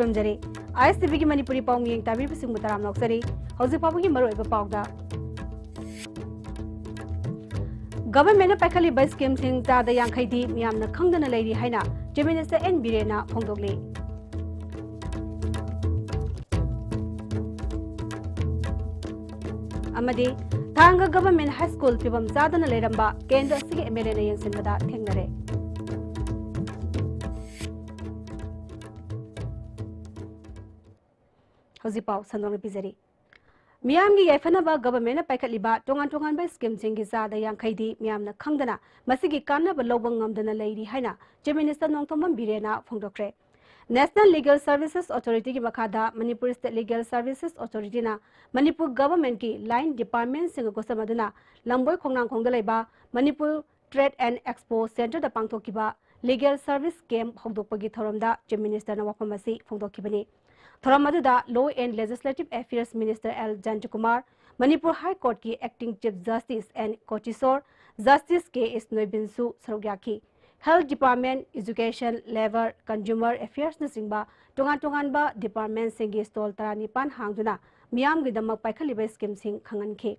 खुरमजरी ISTV की मणिपुरी पाउंग यंग ताबी बिसिंग मुतराम नौकसरी हौजिक पाबुगी मरोइबा पाउदा गवर्नमेंट पैखली बस स्कीम सिंग चादा यांखैदी मियामना खंगदना लेरी हाइना चीफ मिनिस्टर एन बिरेना फोंदोकले अमदी थांगा गवर्नमेंट हाई स्कूल फिबम चादना लेरंबा केंद्र सिगे एमएलए ने यंगसिनबदा थेंगनरे हौजिपाव संदोंग पिजरी मियामगी याइफनबा गवर्नमेंट पैखलिबा टोंगान बा स्कीम सिंगी चादा यांखैदी मियामना खंगदना मसिगी कानबा लौबंग ngамदना लेरी हाइना चीफ मिनिस्टर नोंथोमम बिरेना फोंदोक्रे नेशनल लीगल सर्विसेज अथॉरिटी की मखादा Manipur state legal services authority ना मणिपुर गवर्नमेंट की लाइन डिपार्टमेंट सिंग गोसमदुना लंबोय खोंगनांग खोंगदलाइबा Manipur trade and expo centre दा पांगथोकिबा लीगल सर्विस कैंप होदोकपगी थोरमदा चीफ मिनिस्टर ना वाफमसी फोंदोकिबनी थोरम अदुदा law and legislative affairs minister L Jayantakumar Manipur high court की acting chief justice and Kotiswar justice के एस नोइबिनसु सरुग्याखी health department education labour consumer affairs नसिंगबा टोंगान डिपार्टमेंट सिंगी स्टॉल 19 हांगदुना मियाम गिदमक पाइखलिबा स्कीम सिंग खंगनखे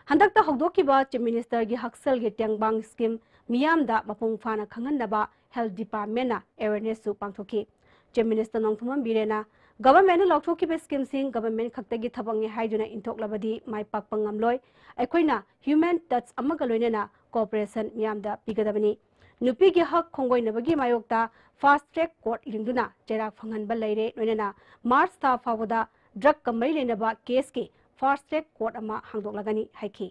हंदकता हौदोकिबा चीफ मिनिस्टर की हक्सल गे टेंगबांग स्कीम मियामदा मपुंग फाना खंगनबा हेल्थ डिपार्टमेंट ना अवेयरनेस सु पांगथोकी चीफ मिनिस्टर नोंथोमम बिरेना गवर्नमेंट लौथोकिबा स्कीम सिंग गवर्नमेंट खक्तगी थबंगे हाइदुना इंथोक्लबदी माइ पाकपा ngamloi अखोइना ह्यूमन टच अमगा लोइनेना कोऑपरेशन मियामदा पिगदबनी नुपी की हक खोंगोइनबगी मायोक्ता फास्ट ट्रैक कोर्ट लिंगदुना चेराक फंगनबा लेरे लोइनेना मार्च था फावदा ड्रग कमरी लेनबा केस के फास्ट ट्रैक कोर्ट अमा हांगदोक्लगनी हाइखी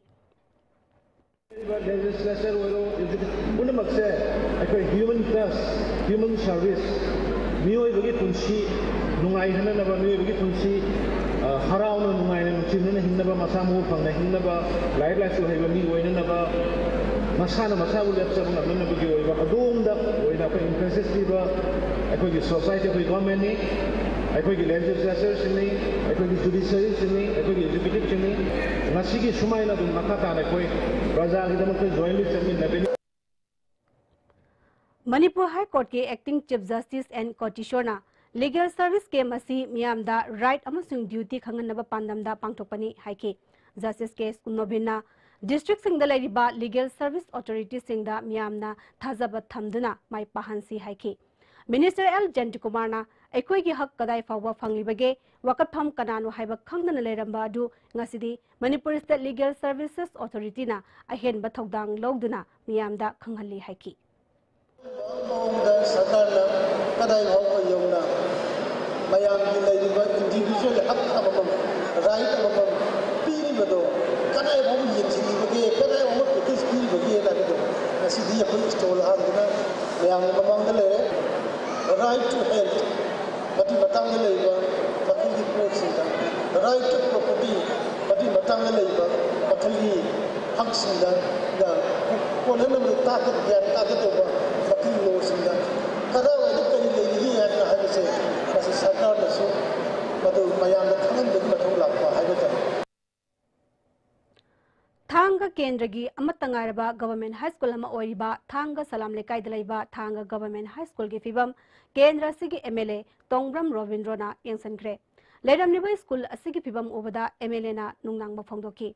लेजिस्लेचर ओरो पुनमक्से अखोइ ह्यूमन टच ह्यूमन सर्विस मियोइबगी पुंसी नुंगाइ हननबा मियोइबगी पुंसी हराउन नुंगाइना नुचिनना हिंनबा मसामु फंगना हिंनबा लाइफ लाइफ हैबा मी ओइननबा मसाना मसाबु लेप्चर नबनबगी ओइबा अदोमदा ओइना अखोइ इंटरेस्ट लिबा अखोइगी सोसाइटी अखोइ गवर्नमेंट नि अखोइगी लेजिस्लेचर सिनि अखोइगी जुडिशियरी सिनि अखोइगी एजुकेटिव सिनि ngasiगी सुमाइना दुम मखा ताना अखोइ प्रजागिदमक जॉइनली चमिनबेनि मणिपुर हाई कोर्ट के एक्टिंग चीफ जस्टिस एंड कोचिसोरना लीगल सर्विस के मसी मियामदा राइट अमसुंग ड्यूटी खंगनबा पांदमदा पांगथोकपनी हाइके जस्टिस केस कुनोबिना डिस्ट्रिक्ट सिंगदा लेरिबा लीगल सर्विस अथॉरिटी सिंगदा मियामना थाजब थमदुना माइ पाहनसी हाइके मिनिस्टर एल जयंतकुमारना अखोइगी हक कदाई फावबा फंगलिबगे वकफम कनानो हाइबा खंगदना लेरंबा अदु ngасidi Manipur state legal services authority ना अहेनबा थौदांग लौदुना मियामदा खंगहली हाइकी सरकार कदाई फावबा यौना मयामगी लेरिबा इंडिविजुअल हक अमम राइट अमम पीरिबदो कदाई फावबा येंसिबगे कदाई फावबा प्रोटेस्ट पीरिबगे लागदो ngасidi अखोइ स्टॉल हांगदना मयाम ममांगदा लेरे राइट टू हेल्थ पति मतंग लेबा पतिगी प्रोसिंदा राइट टू प्रॉपर्टी पति मतंग लेबा पतिगी हकसिंदा दा कोननम ताकत ज्ञान ताकत होबा पति लोसिंदा कदा वदि करि लेगी याना हाइबसे मसे सरकार दसो मदु मयाम खनन बि मथौ लापा हाइबता थांगा केंद्र की अमतंगारबा गवर्नमेंट हाई स्कूल अमा ओइबा थांगा सलाम लेकाई दलाइबा थांगा गवर्नमेंट हाई स्कूल की फिबम केंद्र सिगी एमएलए तोंग्रम रविंद्रना यंगसनख्रे लेरमनिबा स्कूल असिगी फिबम ओबदा एमएलए ना नुंगनांग बफोंदोकी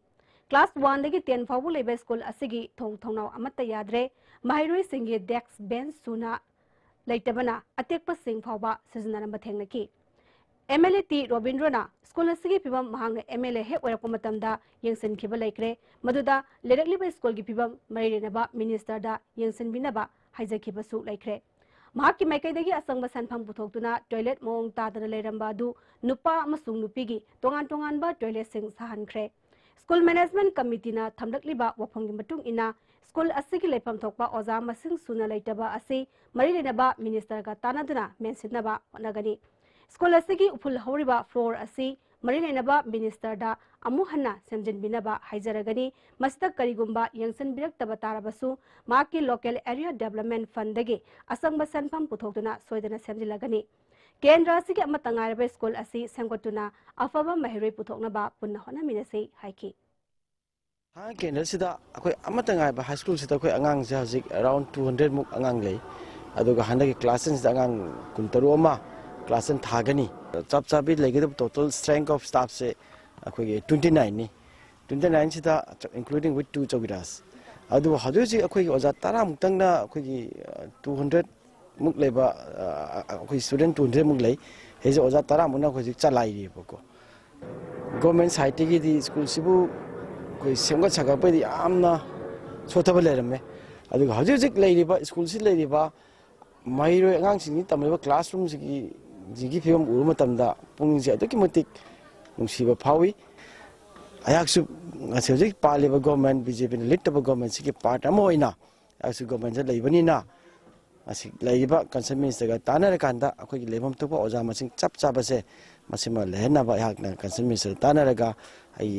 क्लास 1 दगी 10 फावबु लेबे स्कूल असिगी थोंग थोंनाव अमत्ता याद्रे माहिरोई सिंगी डेस्क बेंच सुना लेटबना अतेकप सिंग फावबा सिजनरम थेंगनकी एमएलए टी रविंद्रना स्कूल असिगी फिबम महांग एमएलए हे ओरको मतमदा यंगसनखिबा लेक्रे मदुदा लेरकलिबा स्कूल की फिबम मरिरेनबा मिनिस्टर दा यंगसनबिनबा हाइजखिबसु लेक्रे महाकी माइकैदगी असंगबा सनफम पुथोक्तुना टॉयलेट मोंग तादना लेरंबा दु नुपा अमसुंग नुपीगी तोंगान टॉयलेट सिंग सहानख्रे स्कूल मैनेजमेंट कमिटी ना थमलकलिबा वफंगी मतुंग इना स्कूल असिगी लेफम थोकपा ओजा मसिंग सुना लेटबा असि मरिरेनबा मिनिस्टर का तानादुना मेंसिनबा होनगनी स्कूल असिगी उफुल हौरिबा फ्लोर असि मरिरेनबा मिनिस्टर दा अमुहन्ना सेमजिनबिनबा हाइजरगनी मस्तक करिगुंबा यंगसन बिरक्तबा तारबसु माकी लोकल एरिया डेवलपमेंट फंड दगे असंगबा सनफम पुथोक्तुना सोयदना सेमजिलगनी केंद्र असिगी अमतंगारबा स्कूल असि सेमगोतुना अफबा महिरोई पुथोकनबा पुन्ना होनामिनसै हाइकी हाँ केंद्र सिदा अखोय अमतंगारबा हाई स्कूल सिदा अखोय अंगांग से हजिक अराउंड 200 मुक अंगांग लई अदुगा हंदगी क्लासेस अंगांग कुंतरो अमा क्लास थागनी चप चाबी लेगे टोटल स्ट्रेंथ ऑफ स्टाफ से अखोई 29 नि 29 सिदा इंक्लूडिंग विथ 2 चौगिरास अदु हजु अखोई ओजा 10 मुक्तंगना अखोई 200 मुक लेबा अखोई स्टूडेंट 200 मुक ले हेजे ओजा 10 मुना अखोई चलाई रिबको गवर्नमेंट साइट की दी स्कूल सिबु कोई सेमगा छगापदि आमना सोथबा लेरमे अदु हजु लेरिबा स्कूल सि लेरिबा माइरो आंगांग सिंगी तमलेबा क्लासरूम सिगी जिगी फिल्म उरु मतमदा पुंग जे अदुकी मतिक नुसिबा फावी अयाक्सु हजु पालेबा गवर्नमेंट बीजेपी लिटबा गवर्नमेंट सिगी पार्ट अमा होइना अयाक्सु गवर्नमेंट जे लेबनिना असि लेरिबा कंसर्न मिनिस्टर तानर कांदा अखोई लेबम तोबा ओजा मसिंग चप चाबसे मसिमा लेहनाबा याकना कंसर्न मिनिस्टर तानरगा आई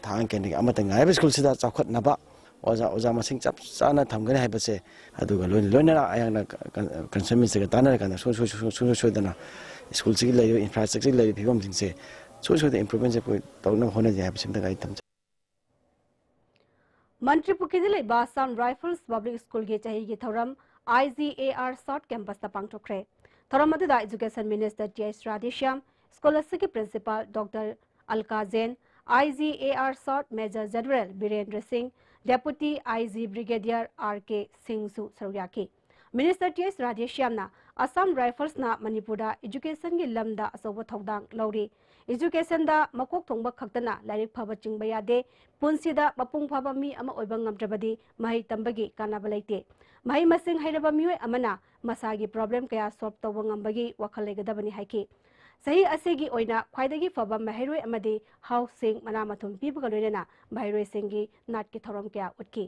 थांग केनि अमतंग आइब स्कूल सिदा चखतनाबा ओजा मसिंग चप चाना थमगने हाइबसे अदुगा लोइना आयाना कंसर्न मिनिस्टर तानर कांदा सोदना स्कूल सिगी लेयो इंफ्रास्ट्रक्चर लेयो फिबम सिंगसे सोद इंप्रूवमेंट से कोई तौना होना जाय हाइबसिम तंग आइतम मंत्री पुकिदि लेबा असम राइफल्स पब्लिक स्कूल के चाही के थौरम IGAR शॉर्ट कैंपस ता पांगथोखरे थौरम अदुदा education minister TS Radheshyam school के principal doctor Alka Jain IGAR south major general Birendra Singh deputy IG brigadier RK Singh सु सरुयाकी minister TS Radheshyam Assam rifles ना मणिपुर एजुकेशन की लमदा अचौब थौदांग लौरी एजुकेशन दा मकोक थोंबा खक्तना लाइरिक फबा चिंबा यादे पुंसीदा मपुंग फबा मी अमा ओइबा ngamdrabadi mahai tambagi kanaba leite mahai masing hairaba mioi amana masagi problem kaya solve tawba ngambagi wakhal legadabani haiki sahi asegi oina khwaidagi faba mahairoi amadi housing mana mathum pibuga loinana mahairoi singi nat ki thoram kaya utki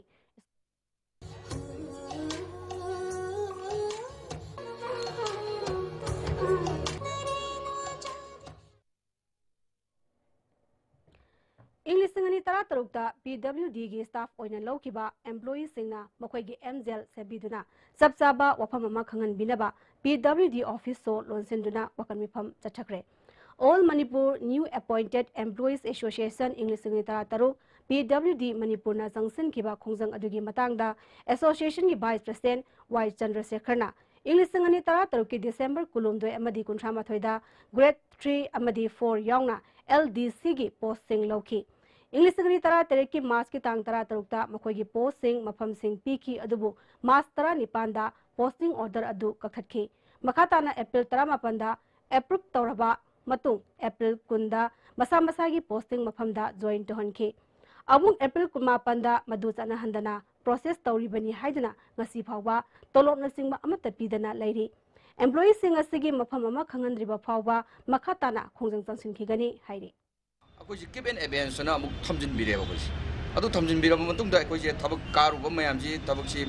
English सिंगनी तरा तरुकता PWD की staff ओइना लौकिबा employee सिंगना मखोइगी MZL सेबिदुना सबसाबा वफम अमा खंगन बिनबा PWD ऑफिस सो लोनसिंदुना वकन मिफम चठखरे all Manipur new appointed employees association English सिंगनी तरा तरुक PWD मणिपुर ना जंक्शन किबा खोंजंग अदुगी मतांगदा एसोसिएशन की वाइस प्रेसिडेंट वाई चंद्रशेखरना इंग्लिश सिंगनी तरा तरुक की दिसंबर कुलुमदोय अमदी कुंठा मथोइदा ग्रेड 3 अमदी 4 यावना LDC की पोस्टिंग लौकी इंग्लिश सिंगनी तरा तेरे की मार्च की तांग तरा तरुकता मखोइगी पोस्टिंग मफम सिंग पीकी अदुबु मार्च तरा निपांदा पोस्टिंग ऑर्डर अदु कखटखी मखाताना अप्रैल तरा मापंदा अप्रूव तौरबा मतुंग अप्रैल कुंदा मसा मसागी पोस्टिंग मफमदा जॉइन तोहनखी अमुक अप्रैल कुमापंदा मदु चना हंदना process तौरिबनी हाइदना ngasi phawba tolop na singba amata pidana lairi employee sing asigi mafam ama khangandriba phawba makhatana khongjang changsin khigani hairi akoi keep an event sona amuk thamjin bireba koi adu thamjin biraba matung da akoi je thabak karuba mayam ji thabak si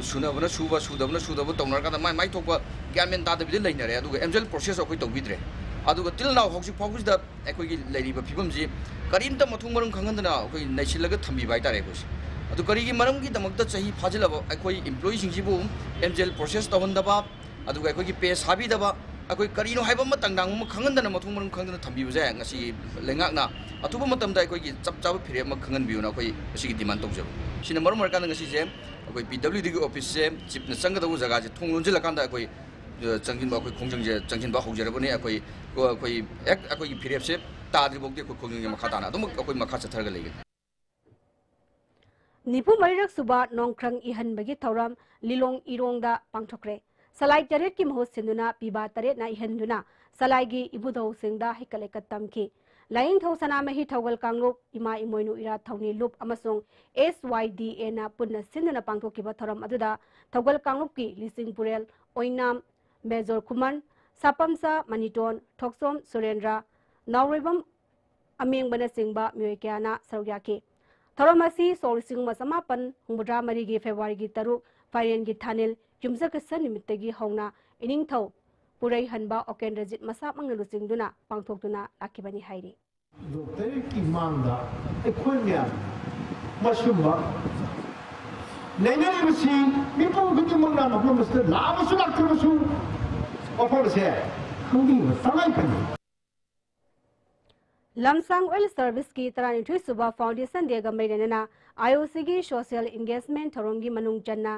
sunabana suba tongnar ka mai thokba gyamen da da bi leinare adu MZL process akoi tawbidre adu till now hoksi phawus da akoi gi leiriba phibam ji karim ta mathung marung khangandana akoi naisilaga thambi bai tare koi अदु करीगी मरम की दमकता चाही फाजिलब अखोई employee सिंगजिबु MZL process तवंदबा अदु अखोई पे साबिदबा अखोई करीनो हाइबा मतंगदांग म खंगनदना मथुंग मरम खंगदना थंबिबु जाय ngasi लेंगाकना अथुबा मतमदा अखोई चप चाब फिरे म खंगन बिउना अखोई असिगी डिमांड तौजब सिना मरम मरकान ngasi जे अखोई PWD की ऑफिस से चिप न संगदबु जगह जे थोंग लोंजिल कांदा अखोई चंगिन बा अखोई खोंजंग जे चंगिन बा होजरबने अखोई एक अखोई फिरेब से ताद्रि बोक्ते अखोई खोंजंग जे मखा ताना अदुम अखोई मखा चथरगा लेगे निपु मरिरक सुबा नोंख्रंग इहनबगी थौरम लिलोंग इरोंगदा पांगथोखरे सलाई तरेट की महूत सिंदुना पिबा तरेट ना इहनदुना सलाईगी इबुदौ सिंगदा हिकलेक तमकी लाइंग थौ सनामही थौगल कांगलुप इमा इमोइनु इरा थौनी लुप अमसोंग SYDA ना पुन्ना सिंदुना पांगथोकिबा थौरम अदुदा थौगल कांगलुप की लिसिंग पुरेल ओइनाम मेजर कुमन सापमसा मनिटोन थोक्सोम सुरेंद्र नावरेबम अमेंगबना सिंगबा मियोइक्याना सरुयाकी थौरमसी सोलसिंग मसमापन हुंबुद्रा मरीगी फेब्रुआरी तरुक फायरेन की थानिल युमजकसन निमित्तगी हौना इनिंगथौ पुरई हनबा ओकेन रजित मसा मंगलुसिंगदुना पांगथोकदुना लाखिबनी हाइरी डॉक्टर की मांगदा एखोय म्याम मसुबा नैनरिबसी मिपु गुदि मंगना मफमस लाबसु लाखबसु ऑफरसे खंगी सलाई फनी लमसंग ऑयल सर्विस की तरानिथुई सुबा फाउंडेशन देगा मेरेना IOC की सोशल एंगेजमेंट थरोंगी मनुंग चन्ना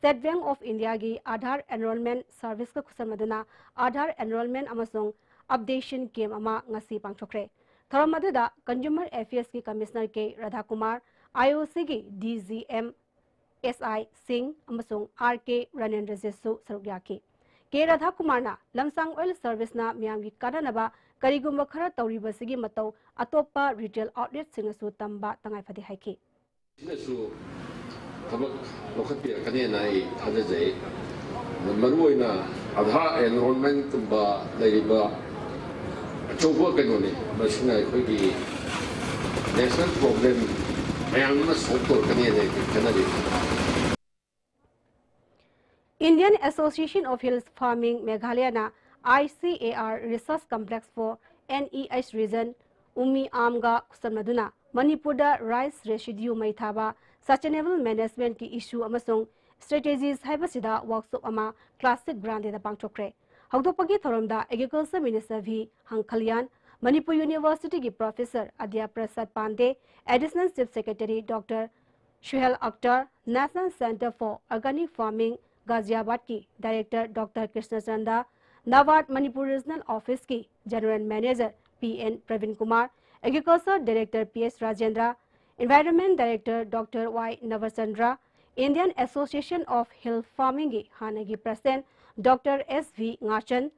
State Bank of India gi Aadhaar Enrollment Service ka khusan maduna Aadhaar Enrollment amasung updation game ama ngasi pangchokre. Thoram madada Consumer Affairs ki Commissioner K Radha Kumar, IOC gi DGM SI Singh amasung RK Ranendra Jesu sarugyaki. K Radha Kumar na Lamsang Oil Service na miyam gi kadanaba karigumba khara tawriba sigi matau atopa retail outlet singasu tamba tangai phadi haiki. Tabak lokati kani nai thada jai maru ina Aadhaar enrollment ba laiba chobo kanoni masina khoi national problem mayam na solve kani ne kanari. Indian Association of Hills Farming Meghalaya na ICAR Research Complex for NEH region Umi Amga Kusamaduna Manipur rice residue maithaba sustainable management ki issue amasung strategies haibasida workshop ama classic brand da pangchokre. Hagdopagi thoromda Agriculture Minister V Hangkhalyan, Manipur University ki Professor Adya Prasad Pandey, Additional Chief Secretary Dr. Shuhel Akhtar, National Center for Organic Farming Ghaziabad ki Director Dr. Krishna Chanda, Nawad Manipur Regional Office ki General Manager PN Praveen Kumar, Agriculture Director PS Rajendra, Environment Director Dr. Y Navachandra, Indian Association of Hill Farming ki Hanagi President Dr. SV Ngachan,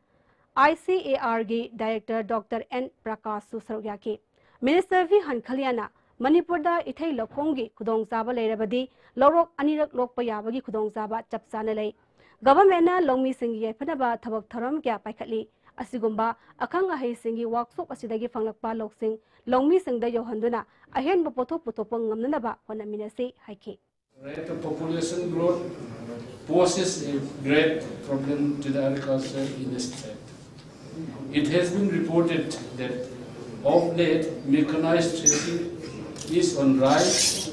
ICAR ki Director Dr. N Prakash Susaryaki. Minister V Hankhalyana Manipur da ithai lokongi khudong chaba leirabadi lorok anirak lokpa yabagi khudong chaba chapchana lei. Government na longmi singi yephanaba thabak tharam kya paikhatli asigumba akhang ahai singi workshop asidagi fanglakpa loksing longmi singda yohanduna ahen bopothok putopang ngamnaba honaminasi haiki. Rate of population growth poses a great problem to the agriculture in the state. It has been reported that of late mechanized threshing is on rise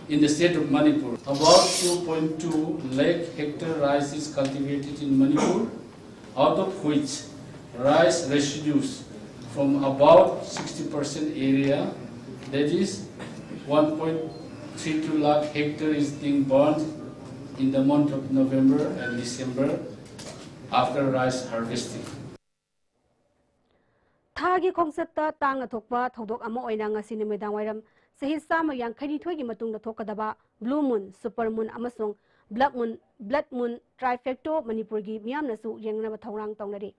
in the state of Manipur. About 2.2 lakh hectare rice is cultivated in Manipur, out of which rice residues from about 60% area, that is 1.32 lakh hectare is being burned in the month of November and December after rice harvesting. Thagi konsepta tanga thokpa thodok ama oina ngasi numidang wairam sahi sama yang khani thoigi matungda thokadaba blue moon super moon amasung blood moon trifecto Manipur gi miyamna su yengnaba thorang tongnari.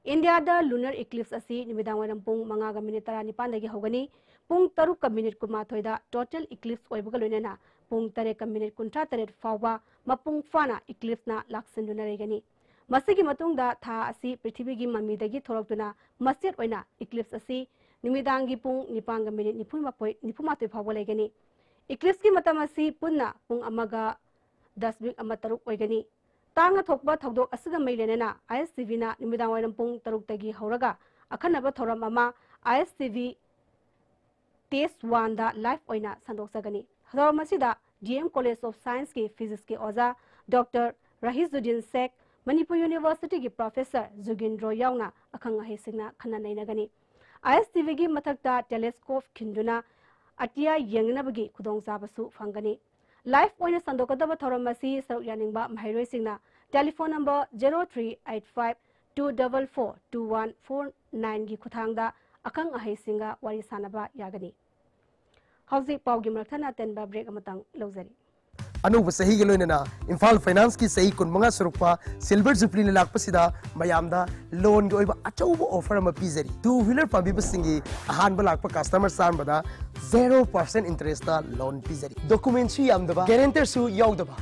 India da lunar eclipse asi numidang wairam pung 5 minute 9 dagi hogani pung 3 minute 13 da total eclipse oibaga loinena pung 3 minute 38 fawba mapung fana eclipse na laksinduna regani. Masigi matungda tha asi prithibigi mamidagi thoroktuna masjid oina eclipse asi numidangi pung 9 minute 93 fawba legani. Eclipse ki matam asi punna pung amaga 10 ama taruk oigani. Tanga thokba thodok asiga mailenena ISTV na numidang wairam pung 3 tagi hauraga akhanaba thoram ama ISTV test 1 da live oina sandok sagani. Thoram asida DM College of Science ki Physics ki oza Dr. Rahizuddin Sheikh, Manipur University ki Professor Zugindro Yauna akhang ahi singna khana nainagani. ISTV ki mathakta telescope khinduna atia yengnabagi khudong jabasu fangani. Live oina sandokadaba thoram asi saruk yaningba mahairoi singna telephone number 0385 244 2149 gi khuthangda akhang ahi singa wari sanaba yagani. Hauzik Paugi Marthana Tenba break amatang lozari. Anuba sahi galoinana Imphal Finance ki sahi kun manga surukpa silver jubilee lakpasida mayamda loan gi oiba achauba offer ama pizari. Two-wheeler pambi basingi ahanba lakpa customer sanbada 0% interest da loan pizari. Documents su yamdaba guarantor su yaudaba.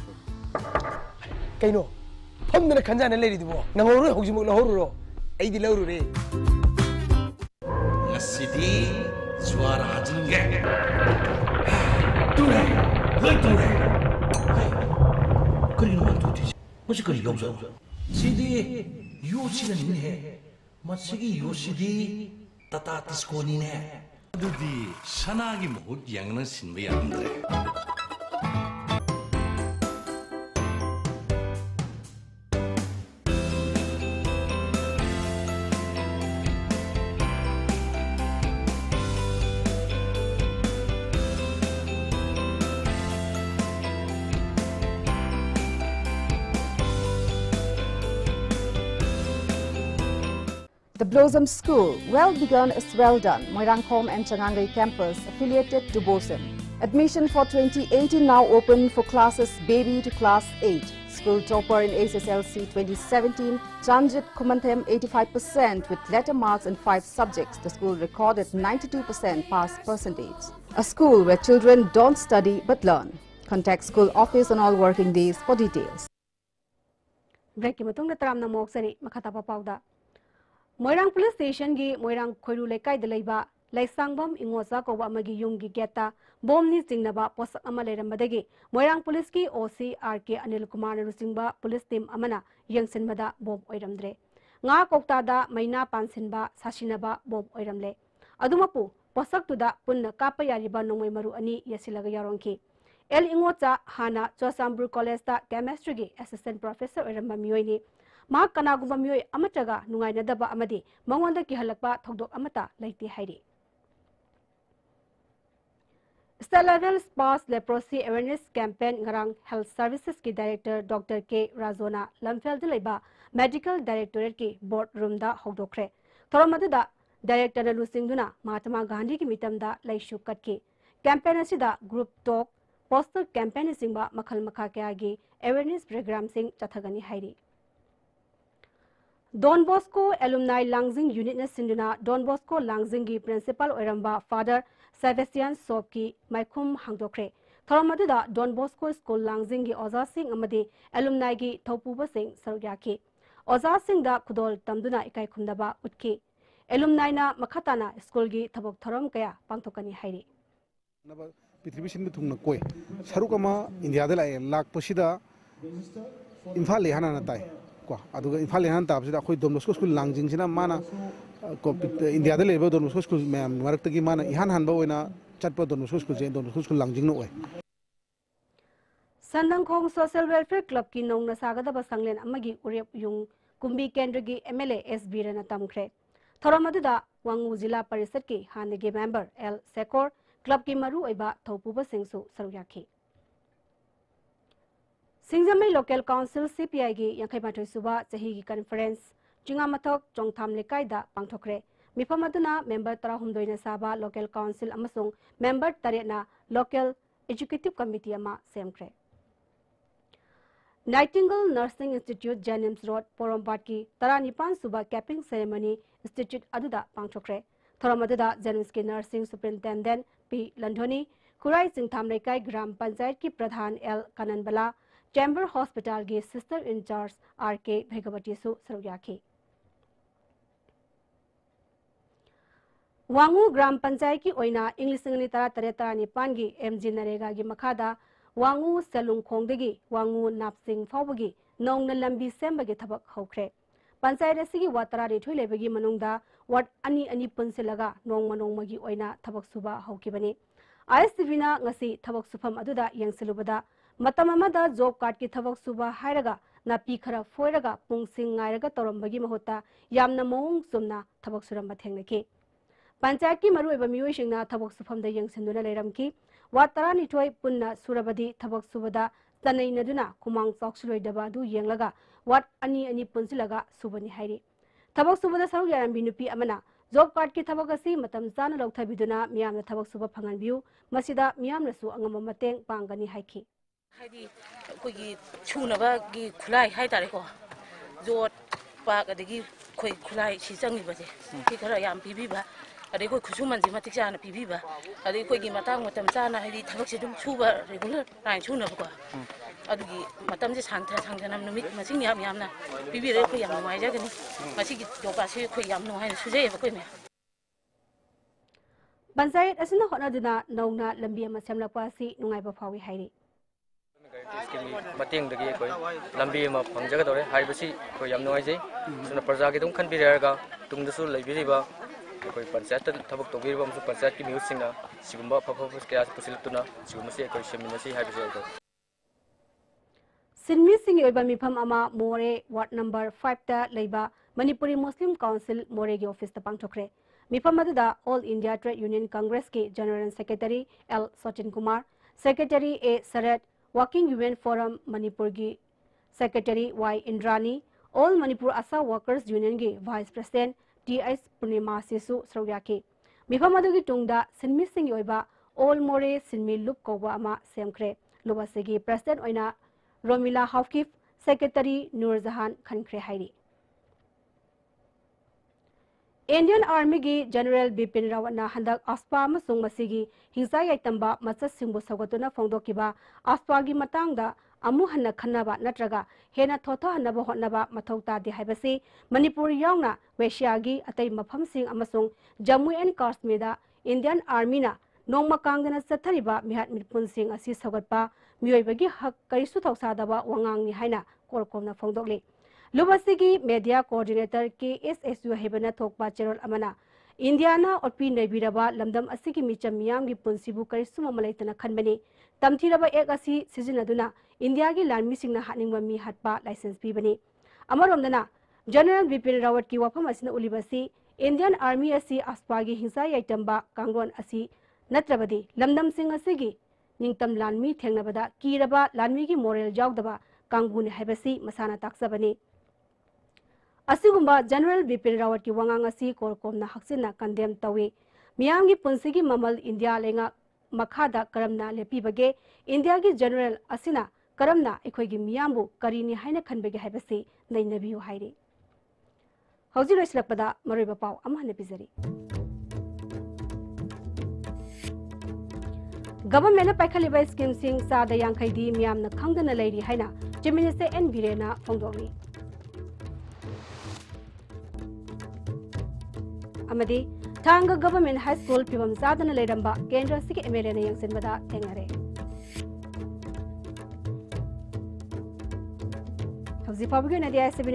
Kaino famdana khanjana leiridibo nangoro hojimuk lahoruro aidi laurure. Ngasidi suara hajinge. Ture, lai ture. Kari naman tuti. Masih kari yauza. Sidi yosi na nini. Masigi yosi di tata tisko nini. Adudi sanagi mohut yang na sinbi andre. The Blossom School, well begun is well done. Moirangkhom and Changangai campus affiliated to BOSEM. Admission for 2018 now open for classes baby to class 8. School topper in SSLC 2017, Transit Kumantem 85% with letter marks in 5 subjects. The school recorded 92% pass percentage. A school where children don't study but learn. Contact school office on all working days for details. Break matung taram na moksari makatapa pauda. Moirang Police Station gi Moirang Khoiru Lekai de leiba Laisangbam Ingosa ko amagi yungi geta bom ni jingnaba posak ama leirambadagi Moirang Police ki OC RK Anil Kumar na rusingba police team amana yangsinbada bom oiramdre nga kokta da maina pansinba sasinaba bom oiramle adumapu posak tuda punna kapa yariba nongmai maru ani yasilaga yaronki El Ingocha Hana Chosambur College ta chemistry gi assistant professor oiramba miyoini मा कनागुबा मियोय अमटगा नुंगाइनदबा अमदि मंगोंदा की हलकबा थोकदोक अमता लेते हाइरि state level स्पास leprosy awareness campaign ngarang health services की director doctor K राजोना लमफेल लेबा मेडिकल डायरेक्टोरेट की बोर्ड रूम दा होदोखरे थोरमदुदा डायरेक्टर लुसिंगदुना महात्मा गांधी की मितमदा लैशु कटके कैंपेन असिदा ग्रुप टॉक पोस्टर कैंपेन सिंगबा मखल मखा क्यागी अवेयरनेस प्रोग्राम सिंग चथगनी हाइरि Don Bosco Alumni Langzing Unit na Sinduna Don Bosco Langzing gi Principal Oiramba Father Sebastian Sobki Maikum Hangdokre Thoramaduda Don Bosco School Langzing gi Oza Singh amadi Alumni gi Thopuba Singh Saryaki Oza Singh da Kudol Tamduna Ikai Khumdaba Utki Alumni na Makhatana School gi Thabok Thoram Kaya Pangtokani Hairi Prithvi Singh थुंग कोई सरुक अमा India दे लाए लाख पसीदा इम्फाल लेहाना नताई को अदुगा इम्फाल लेहाना ताबसिदा अखोई done Bosco school लांगजिंग सिना माना India दे लेबो done Bosco school ma'am मरक तकी माना इहान हानबो ओइना चटपो done Bosco school जे done Bosco school लांगजिंग no ओइ Sandangkhong Social Welfare Club ki nongna sagadaba sanglen amagi urep yung kumbi kendra gi MLA SB rana tamkhre thoramaduda Wangu Jila Parishad ki hanige member L Sekor club ki maru oiba thopuba singsu saruyakhi Singjamai Local Council CPI gi yankhaimathoi suba chahi gi conference chingamathok chongtham lekai da pangthokre mipamaduna member 13 na saba local council amasung member 3 na local executive committee ama semkhre Nightingale Nursing Institute Janims Road Porombat ki 19 suba capping ceremony institute aduda pangthokre thoramaduda Janims ki nursing superintendent P Landhoni Kurai Singtham lekai gram panchayat ki pradhan L Kananbala Chamber Hospital की sister in charge RK Bhagavati su saruyakhi Wangu Gram Panchayat की ओइना English इंगली तरा तरे तरा निपान की MG NREGA की मखादा Wangu Selung Khongdegi Wangu Napsing Fawbagi नौंग न लंबी सेंबगे थबक हौख्रे panchayat असिगी वातरा रेथुई लेबगी मनुंगदा ward अनि अनि पुनसिलगा नोंग मनोंगमगी ओइना थबक सुबा हौकिबनी ISTV ना ngasi थबक सुफम अदुदा यंगसिलुबदा Matamamada job card ki thabak suba hairaga napi khara foiraga pungsing ngairaga torambagi mahota yamna mong sumna thabak suramba thengnaki panchayat ki maru eba mioi singna thabak sufam da yangsinduna leiramki watara ni thoi punna surabadi thabak subada tanai naduna kumang choksloi daba du yenglaga wat ani ani punsilaga subani hairi thabak subada saru yarambi nupi amana job card ki thabak asi matam chana lauthabiduna miyamna thabak suba phangan biu masida miyamna su angama mateng pangani haiki हाइदी कोई छूनबा की खुलाई high तारे को जोट पाक अदगी कोई खुलाई सिचंगी बजे की खरा याम पीबीबा अदे कोई खुसुमन जी मतिक जाना पीबीबा अदे कोई की मतांग मतम जाना हाइदी थबक से दुम छुबा रेगुलर टाइम छुनबा को अदगी मतम जे सांगथा नुमित मसिंग याम यामना पीबीरे कोई याम नुमाय जागनी मसिगी जोपा से कोई याम नुहाय सुजेबा कोई मे पंचायत असना होनादुना नौना लंबी अमा सेमलकपा असि नुंगाइबा फावी हाइरि मतंगदगी कोई लंबी में फंजगदौरे हाइबसी कोई याम नुवाइजे सुना प्रजा की दुम खनबिरेगा तुंगदसु लैबिरिबा कोई पंचायत थबक तोबिरिबा मसु पंचायत की मिउसिंगना सिगुम्बा फफफस कया पुसिलतुना सिगुमसी कोई सेमिनसी हाइबसे को सिनमी सिंह ओइबा मिफम अमा मोरे वार्ड नंबर 5 ता लेबा मणिपुरी मुस्लिम काउंसिल मोरे की ऑफिस ता पांगथोखरे मिफम अदुदा all India trade union congress के general secretary L Sachin Kumar secretary A Sarat Working Women Forum Manipur की Secretary Y Indrani, All Manipur Asa Workers Union की Vice President T.S. Purnima Sisu Srogyaki. Mifamadu Tungda, Sinmi Sing Yoiba, All More Sinmi Lup Kowa Ama Semkre, Lubasegi, President Oina, Romila Hafkif, Secretary Nur Zahan Khankre Hairi. Indian Army gi General Bipin Rawat na handak aspa amasung masigi hingsa yaitamba machas singbu sagatuna phongdokiba aspa gi matangda amu hanna khannaba natraga hena thotha hannaba hotnaba mathau tade haibasi Manipur yauna Wesha gi atai mafam sing amasung Jammu and Kashmir da Indian Army na nongma kangdana sathariba mihat mitpun sing asi sagatpa miyoibagi hak karisu thausadaba wangang ni haina korkomna phongdokli. Lubasigi Media Coordinator KSSU Hebana Thokpa Cherol Amana Indiana Opi Nebiraba Lamdam Asiki Micham Miyamgi Punsibu Karisuma Malaitana Khanbani Tamthiraba Egasi Sizinaduna India gi Land Missing Haning Mi Hatpa license Bibani Amaromdana General Bipin Rawat ki wafam asina ulibasi Indian Army asi aspagi hinsa yaitamba Kangron asi Natrabadi Lamdam Singh asigi Ningtam Lanmi Thengnabada Kiraba Lanmi gi moral jawdaba Kangun Hebasi Masana Taksabani Asigumba General Bipin Rawat ki wangang asi korkomna haksina condemn tawi miyamgi punsigi mamal India lenga makhada karamna lepibage India gi General asina karamna ekhoigi miyambu karini haina khanbege haibasi nainabiu hairi hauji loislakpada maroiba pau amhane pizari Government paikaliba scheme sing sada yangkhaidi miyamna khangdana leiri haina Chief Minister N Birena phongdokni Amadi Thanga Government High School Pibam Sadana Ledamba Kendra Siki MLA na Yangsin Bada Tengare Hauzi Pabuga na ISTV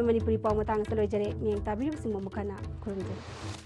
Manipuri Pau Matang Salojare Miyang Tabi Simomukana Kurunjay